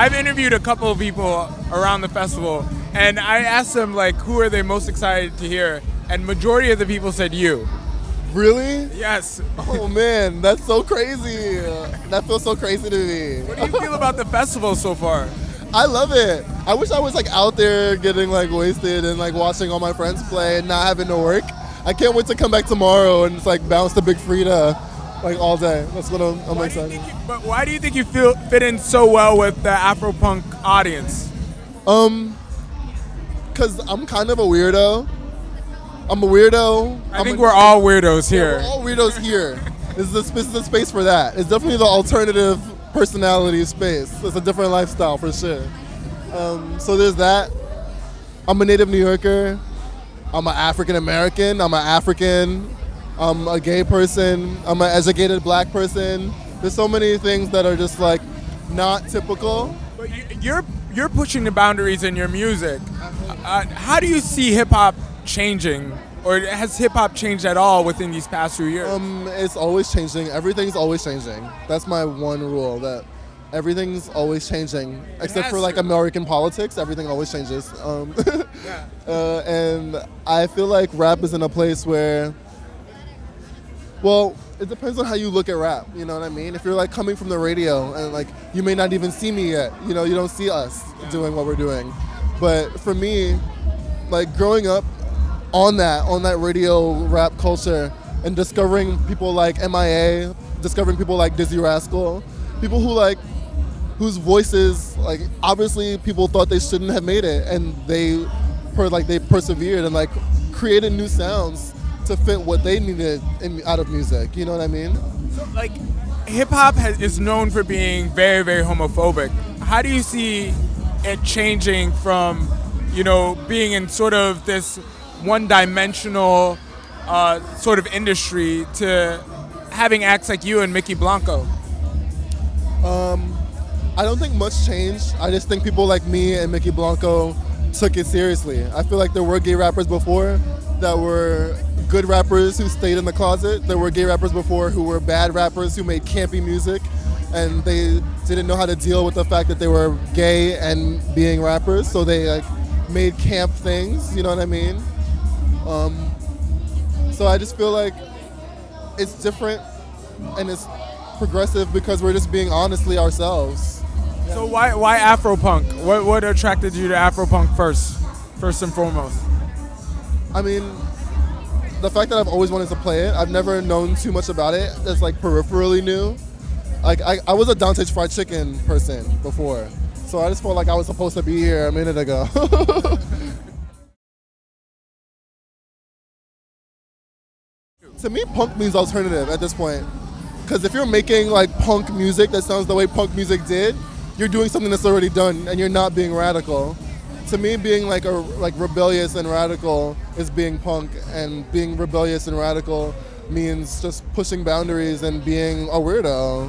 I've interviewed a couple of people around the festival, and I asked them like, who are they most excited to hear, and majority of the people said you. Really? Yes. Oh man, that's so crazy. That feels so crazy to me. What do you feel about the festival so far? I love it. I wish I was like out there getting like wasted and like watching all my friends play and not having to work. I can't wait to come back tomorrow and just like bounce to Big Frida like all day. That's what I'm excited. But why do you think you fit in so well with the Afropunk audience? Cause I'm kind of a weirdo. I'm a weirdo. I think we're all weirdos here. We're all weirdos here. This is a space for that. It's definitely the alternative personality space. It's a different lifestyle for sure. So there's that. I'm a native New Yorker. I'm an African American. I'm an African. I'm a gay person. I'm an educated black person. There's so many things that are just like not typical. But you're pushing the boundaries in your music. How do you see hip hop changing, or has hip hop changed at all within these past few years? It's always changing. Everything's always changing. That's my one rule, that everything's always changing. Except for like American politics, everything always changes. And I feel like rap is in a place where, well, it depends on how you look at rap, you know what I mean? If you're like coming from the radio and like you may not even see me yet, you know, you don't see us doing what we're doing. But for me, like growing up on that radio rap culture and discovering people like MIA, discovering people like Dizzy Rascal, people who like whose voices like obviously people thought they shouldn't have made it, and they persevered and like created new sounds to fit what they needed out of music. You know what I mean? So, like, hip hop is known for being very, very homophobic. How do you see it changing from, you know, being in sort of this one-dimensional sort of industry to having acts like you and Mickey Blanco? I don't think much changed. I just think people like me and Mickey Blanco took it seriously. I feel like there were gay rappers before that were good rappers who stayed in the closet. There were gay rappers before who were bad rappers who made campy music, and they didn't know how to deal with the fact that they were gay and being rappers, so they like made camp things, you know what I mean? So I just feel like it's different and it's progressive because we're just being honestly ourselves. So why Afropunk? What attracted you to Afropunk first and foremost? I mean, the fact that I've always wanted to play it, I've never known too much about it that's like peripherally new. Like I was a Dante's Fried Chicken person before, so I just felt like I was supposed to be here a minute ago. To me, punk means alternative at this point. Because if you're making like punk music that sounds the way punk music did, you're doing something that's already done and you're not being radical. To me, being like rebellious and radical is being punk, and being rebellious and radical means just pushing boundaries and being a weirdo.